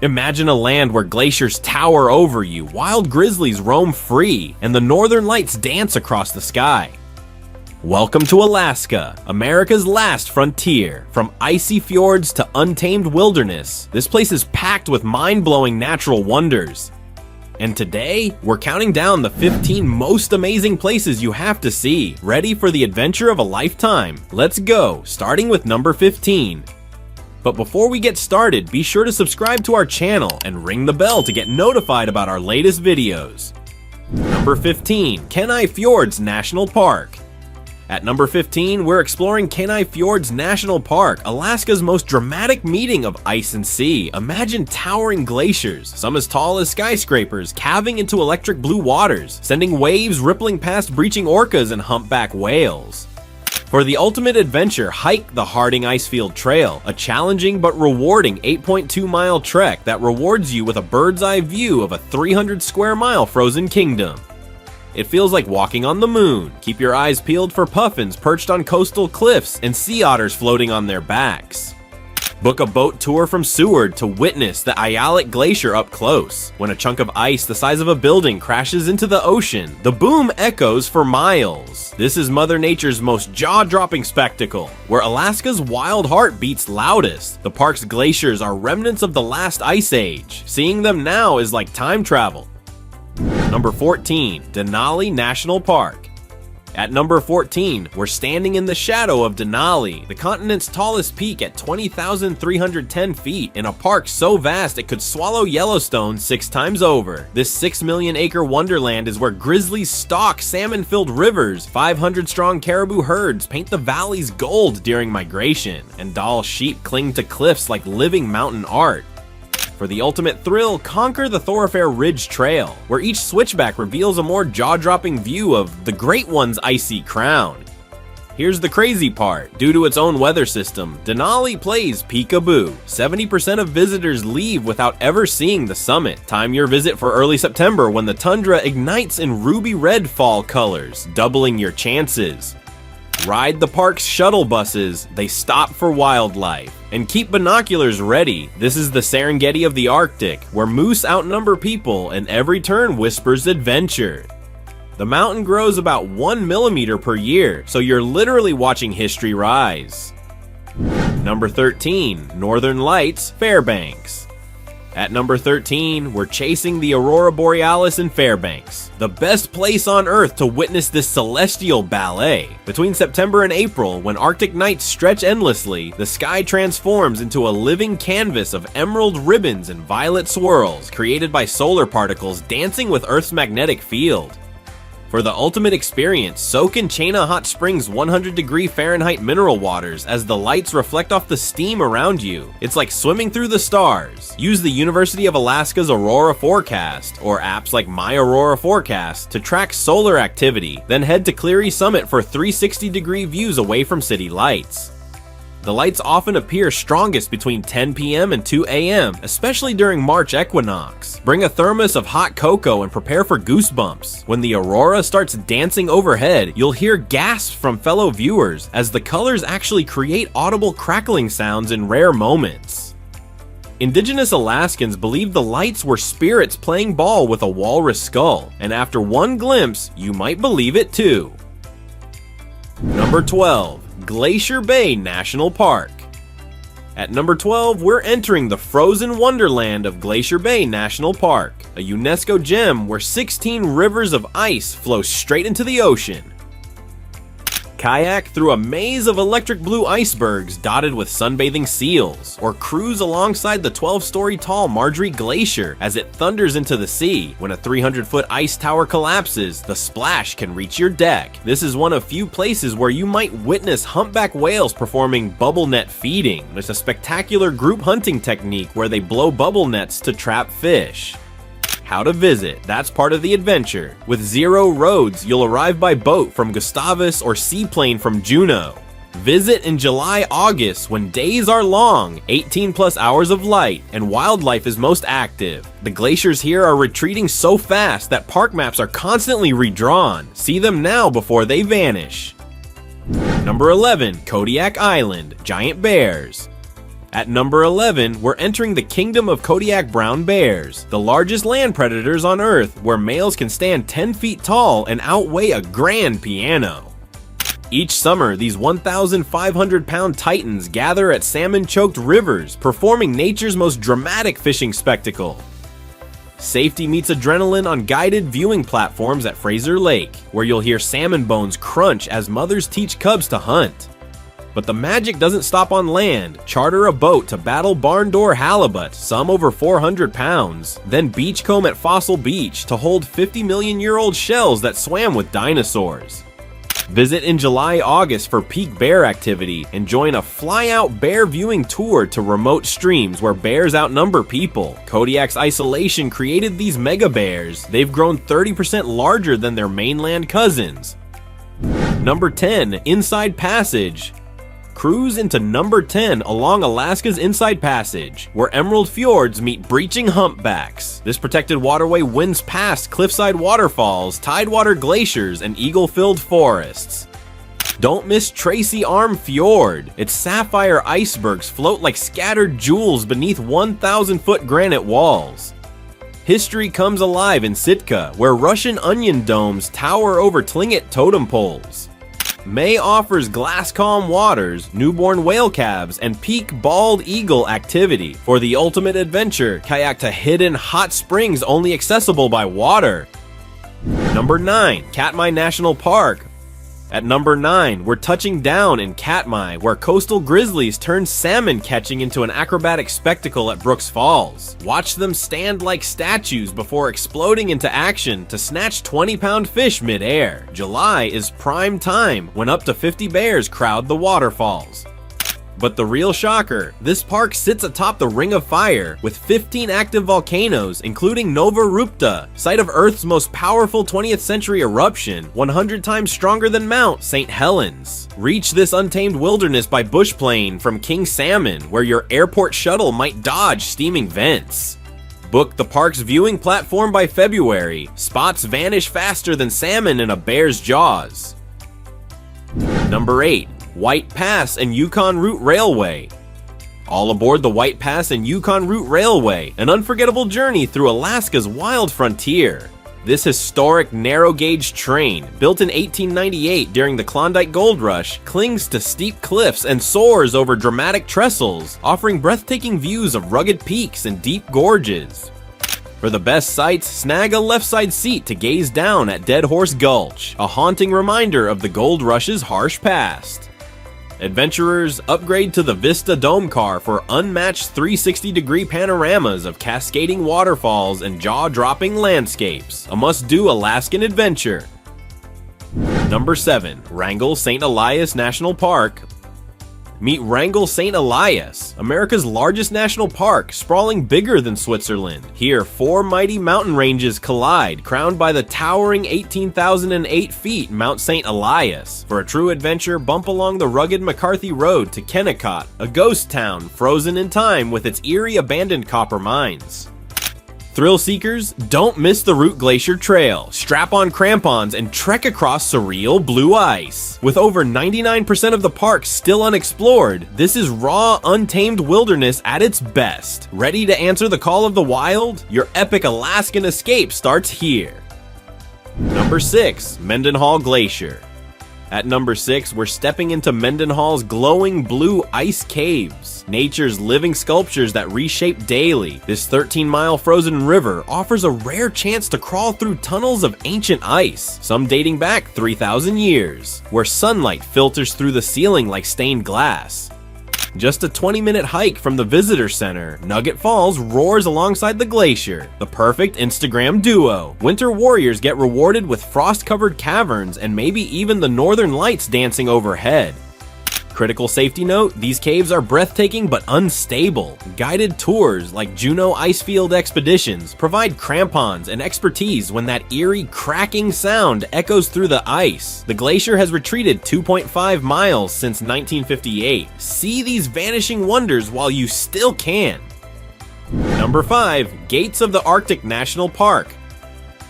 Imagine a land where glaciers tower over you, wild grizzlies roam free, and the northern lights dance across the sky. Welcome to Alaska, America's last frontier. From icy fjords to untamed wilderness, this place is packed with mind-blowing natural wonders. And today, we're counting down the 15 most amazing places you have to see. Ready for the adventure of a lifetime? Let's go, starting with number 15. But before we get started, be sure to subscribe to our channel and ring the bell to get notified about our latest videos. Number 15, Kenai Fjords National Park. At number 15, we're exploring Kenai Fjords National Park, Alaska's most dramatic meeting of ice and sea. Imagine towering glaciers, some as tall as skyscrapers, calving into electric blue waters, sending waves rippling past breaching orcas and humpback whales. For the ultimate adventure, hike the Harding Icefield Trail, a challenging but rewarding 8.2-mile trek that rewards you with a bird's-eye view of a 300-square-mile frozen kingdom. It feels like walking on the moon. Keep your eyes peeled for puffins perched on coastal cliffs and sea otters floating on their backs. Book a boat tour from Seward to witness the Ayalik Glacier up close. When a chunk of ice the size of a building crashes into the ocean, the boom echoes for miles. This is Mother Nature's most jaw-dropping spectacle, where Alaska's wild heart beats loudest. The park's glaciers are remnants of the last ice age. Seeing them now is like time travel. Number 14, Denali National Park. At number 14, we're standing in the shadow of Denali, the continent's tallest peak at 20,310 feet, in a park so vast it could swallow Yellowstone 6 times over. This 6-million-acre wonderland is where grizzlies stalk salmon-filled rivers, 500-strong caribou herds paint the valleys gold during migration, and Dall sheep cling to cliffs like living mountain art. For the ultimate thrill, conquer the Thoroughfare Ridge Trail, where each switchback reveals a more jaw-dropping view of the Great One's icy crown. Here's the crazy part. Due to its own weather system, Denali plays peekaboo. 70% of visitors leave without ever seeing the summit. Time your visit for early September when the tundra ignites in ruby-red fall colors, doubling your chances. Ride the park's shuttle buses, they stop for wildlife. And keep binoculars ready. This is the Serengeti of the Arctic, where moose outnumber people and every turn whispers adventure. The mountain grows about 1 millimeter per year, so you're literally watching history rise. Number 13, Northern Lights, Fairbanks. At number 13, we're chasing the Aurora Borealis in Fairbanks, the best place on Earth to witness this celestial ballet. Between September and April, when Arctic nights stretch endlessly, the sky transforms into a living canvas of emerald ribbons and violet swirls created by solar particles dancing with Earth's magnetic field. For the ultimate experience, soak in Chena Hot Springs 100-degree Fahrenheit mineral waters as the lights reflect off the steam around you. It's like swimming through the stars. Use the University of Alaska's Aurora Forecast, or apps like My Aurora Forecast, to track solar activity, then head to Cleary Summit for 360-degree views away from city lights. The lights often appear strongest between 10 p.m. and 2 a.m., especially during March equinox. Bring a thermos of hot cocoa and prepare for goosebumps. When the aurora starts dancing overhead, you'll hear gasps from fellow viewers, as the colors actually create audible crackling sounds in rare moments. Indigenous Alaskans believed the lights were spirits playing ball with a walrus skull, and after one glimpse, you might believe it too. Number 12. Glacier Bay National Park. At number 12, we're entering the frozen wonderland of Glacier Bay National Park, a UNESCO gem where 16 rivers of ice flow straight into the ocean. Kayak through a maze of electric blue icebergs dotted with sunbathing seals, or cruise alongside the 12-story tall Marjorie Glacier as it thunders into the sea. When a 300-foot ice tower collapses, the splash can reach your deck. This is one of few places where you might witness humpback whales performing bubble net feeding. It's a spectacular group hunting technique where they blow bubble nets to trap fish. How to visit, that's part of the adventure. With 0 roads, you'll arrive by boat from Gustavus or seaplane from Juneau. Visit in July-August when days are long, 18+ hours of light, and wildlife is most active. The glaciers here are retreating so fast that park maps are constantly redrawn. See them now before they vanish. Number 11, Kodiak Island, Giant Bears. At number 11, we're entering the kingdom of Kodiak brown bears, the largest land predators on Earth, where males can stand 10 feet tall and outweigh a grand piano. Each summer, these 1,500-pound titans gather at salmon-choked rivers, performing nature's most dramatic fishing spectacle. Safety meets adrenaline on guided viewing platforms at Fraser Lake, where you'll hear salmon bones crunch as mothers teach cubs to hunt. But the magic doesn't stop on land. Charter a boat to battle barn door halibut, some over 400 pounds, then beachcomb at Fossil Beach to hold 50-million-year-old shells that swam with dinosaurs. Visit in July-August for peak bear activity and join a fly-out bear viewing tour to remote streams where bears outnumber people. Kodiak's isolation created these mega bears. They've grown 30% larger than their mainland cousins. Number 10, Inside Passage. Cruise into number 10 along Alaska's Inside Passage, where emerald fjords meet breaching humpbacks. This protected waterway winds past cliffside waterfalls, tidewater glaciers, and eagle-filled forests. Don't miss Tracy Arm Fjord. Its sapphire icebergs float like scattered jewels beneath 1,000-foot granite walls. History comes alive in Sitka, where Russian onion domes tower over Tlingit totem poles. May offers glass calm waters, newborn whale calves, and peak bald eagle activity. For the ultimate adventure, kayak to hidden hot springs only accessible by water. Number 9, Katmai National Park. At number 9, we're touching down in Katmai, where coastal grizzlies turn salmon catching into an acrobatic spectacle at Brooks Falls. Watch them stand like statues before exploding into action to snatch 20-pound fish mid-air. July is prime time when up to 50 bears crowd the waterfalls. But the real shocker, this park sits atop the Ring of Fire with 15 active volcanoes, including Nova Rupta, site of Earth's most powerful 20th century eruption, 100 times stronger than Mount St. Helens. Reach this untamed wilderness by bush plane from King Salmon, where your airport shuttle might dodge steaming vents. Book the park's viewing platform by February. Spots vanish faster than salmon in a bear's jaws. Number 8. White Pass and Yukon Route Railway. All aboard the White Pass and Yukon Route Railway, an unforgettable journey through Alaska's wild frontier. This historic narrow-gauge train, built in 1898 during the Klondike Gold Rush, clings to steep cliffs and soars over dramatic trestles, offering breathtaking views of rugged peaks and deep gorges. For the best sights, snag a left-side seat to gaze down at Dead Horse Gulch, a haunting reminder of the Gold Rush's harsh past. Adventurers, upgrade to the Vista Dome car for unmatched 360-degree panoramas of cascading waterfalls and jaw-dropping landscapes. A must-do Alaskan adventure. Number 7. Wrangell St. Elias National Park. Meet Wrangell St. Elias, America's largest national park, sprawling bigger than Switzerland. Here, 4 mighty mountain ranges collide, crowned by the towering 18,008 feet Mount St. Elias. For a true adventure, bump along the rugged McCarthy Road to Kennecott, a ghost town frozen in time with its eerie abandoned copper mines. Thrill seekers, don't miss the Root Glacier Trail. Strap on crampons and trek across surreal blue ice. With over 99% of the park still unexplored, this is raw, untamed wilderness at its best. Ready to answer the call of the wild? Your epic Alaskan escape starts here. Number 6, Mendenhall Glacier. At number 6, we're stepping into Mendenhall's glowing blue ice caves, nature's living sculptures that reshape daily. This 13-mile frozen river offers a rare chance to crawl through tunnels of ancient ice, some dating back 3,000 years, where sunlight filters through the ceiling like stained glass. Just a 20-minute hike from the visitor center, Nugget Falls roars alongside the glacier, the perfect Instagram duo. Winter warriors get rewarded with frost-covered caverns and maybe even the northern lights dancing overhead. Critical safety note, these caves are breathtaking but unstable. Guided tours like Juneau Icefield Expeditions provide crampons and expertise when that eerie cracking sound echoes through the ice. The glacier has retreated 2.5 miles since 1958. See these vanishing wonders while you still can. Number 5, Gates of the Arctic National Park.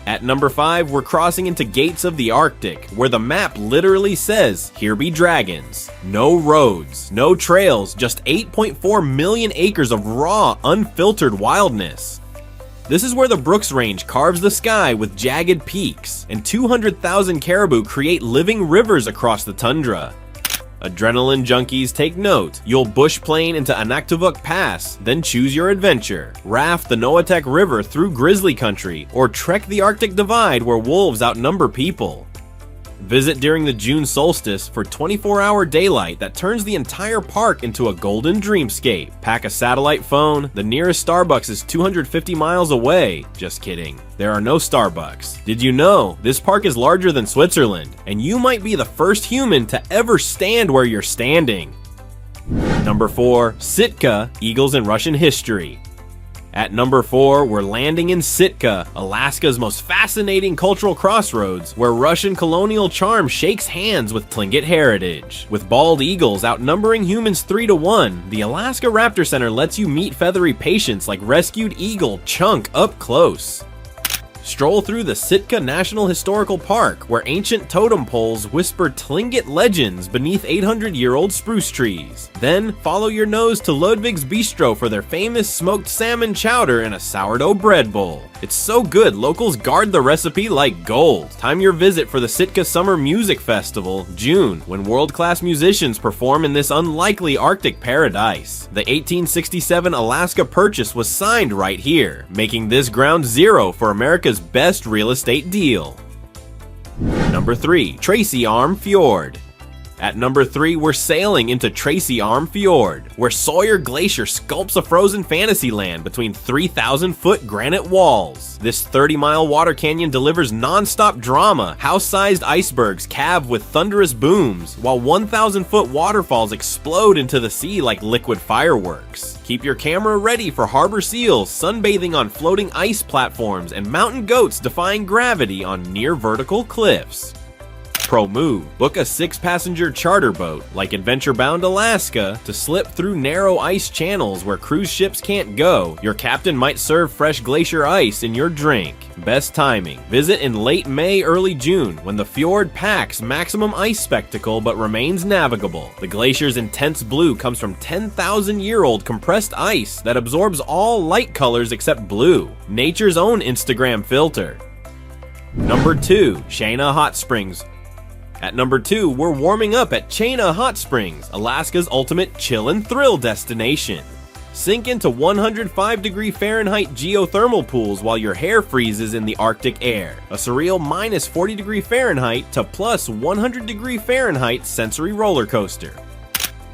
At number 5, we're crossing into Gates of the Arctic, where the map literally says, "Here be dragons." No roads, no trails, just 8.4 million acres of raw, unfiltered wildness. This is where the Brooks Range carves the sky with jagged peaks, and 200,000 caribou create living rivers across the tundra. Adrenaline junkies, take note. You'll bush plane into Anaktuvuk Pass, then choose your adventure. Raft the Noatak River through grizzly country, or trek the Arctic Divide where wolves outnumber people. Visit during the June solstice for 24-hour daylight that turns the entire park into a golden dreamscape. Pack a satellite phone. The nearest Starbucks is 250 miles away. Just kidding. There are no Starbucks. Did you know this park is larger than Switzerland? And you might be the first human to ever stand where you're standing. Number 4. Sitka, Eagles in Russian History. At number 4, we're landing in Sitka, Alaska's most fascinating cultural crossroads, where Russian colonial charm shakes hands with Tlingit heritage. With bald eagles outnumbering humans 3-1, the Alaska Raptor Center lets you meet feathery patients like rescued eagle Chunk up close. Stroll through the Sitka National Historical Park, where ancient totem poles whisper Tlingit legends beneath 800-year-old spruce trees. Then, follow your nose to Ludwig's Bistro for their famous smoked salmon chowder in a sourdough bread bowl. It's so good, locals guard the recipe like gold. Time your visit for the Sitka Summer Music Festival, June, when world-class musicians perform in this unlikely Arctic paradise. The 1867 Alaska Purchase was signed right here, making this ground zero for America's best real estate deal. Number 3. Tracy Arm Fjord. At number 3, we're sailing into Tracy Arm Fjord, where Sawyer Glacier sculpts a frozen fantasy land between 3,000-foot granite walls. This 30-mile water canyon delivers non-stop drama. House-sized icebergs calve with thunderous booms, while 1,000-foot waterfalls explode into the sea like liquid fireworks. Keep your camera ready for harbor seals sunbathing on floating ice platforms and mountain goats defying gravity on near-vertical cliffs. Pro move. Book a 6-passenger charter boat, like Adventure Bound Alaska, to slip through narrow ice channels where cruise ships can't go. Your captain might serve fresh glacier ice in your drink. Best timing. Visit in late May, early June, when the fjord packs maximum ice spectacle but remains navigable. The glacier's intense blue comes from 10,000-year-old compressed ice that absorbs all light colors except blue. Nature's own Instagram filter. Number 2. Shana Hot Springs. At number 2, we're warming up at Shana Hot Springs, Alaska's ultimate chill and thrill destination. Sink into 105-degree Fahrenheit geothermal pools while your hair freezes in the Arctic air. A surreal minus 40-degree Fahrenheit to plus 100-degree Fahrenheit sensory roller coaster.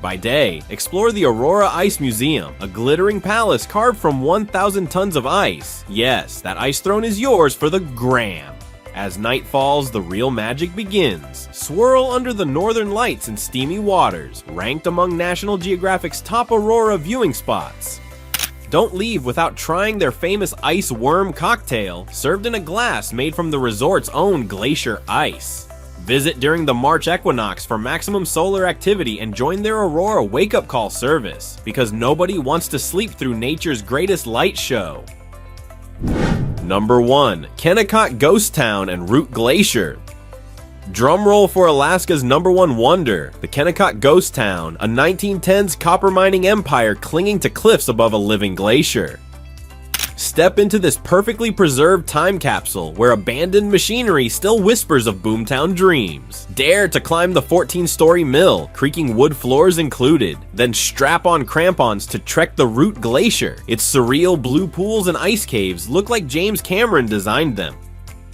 By day, explore the Aurora Ice Museum, a glittering palace carved from 1,000 tons of ice. Yes, that ice throne is yours for the gram. As night falls, the real magic begins. Swirl under the northern lights in steamy waters, ranked among National Geographic's top Aurora viewing spots. Don't leave without trying their famous ice worm cocktail, served in a glass made from the resort's own glacier ice. Visit during the March equinox for maximum solar activity and join their Aurora wake-up call service, because nobody wants to sleep through nature's greatest light show. Number 1. Kennecott Ghost Town and Root Glacier. Drumroll for Alaska's number 1 wonder, the Kennecott Ghost Town, a 1910s copper mining empire clinging to cliffs above a living glacier. Step into this perfectly preserved time capsule where abandoned machinery still whispers of boomtown dreams. Dare to climb the 14-story mill, creaking wood floors included. Then strap on crampons to trek the Root Glacier. Its surreal blue pools and ice caves look like James Cameron designed them.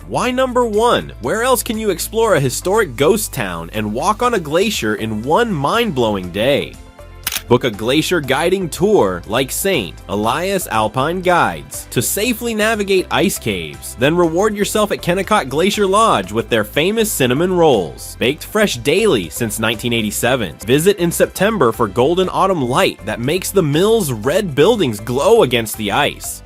Why number 1? Where else can you explore a historic ghost town and walk on a glacier in one mind-blowing day? Book a glacier guiding tour like St. Elias Alpine Guides to safely navigate ice caves. Then reward yourself at Kennecott Glacier Lodge with their famous cinnamon rolls, baked fresh daily since 1987. Visit in September for golden autumn light that makes the mill's red buildings glow against the ice.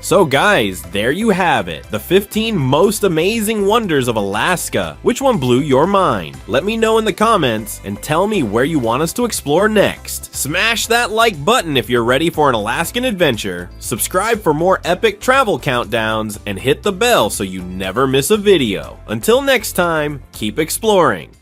So guys, there you have it, the 15 most amazing wonders of Alaska. Which one blew your mind? Let me know in the comments and tell me where you want us to explore next. Smash that like button if you're ready for an Alaskan adventure, subscribe for more epic travel countdowns, and hit the bell so you never miss a video. Until next time, keep exploring.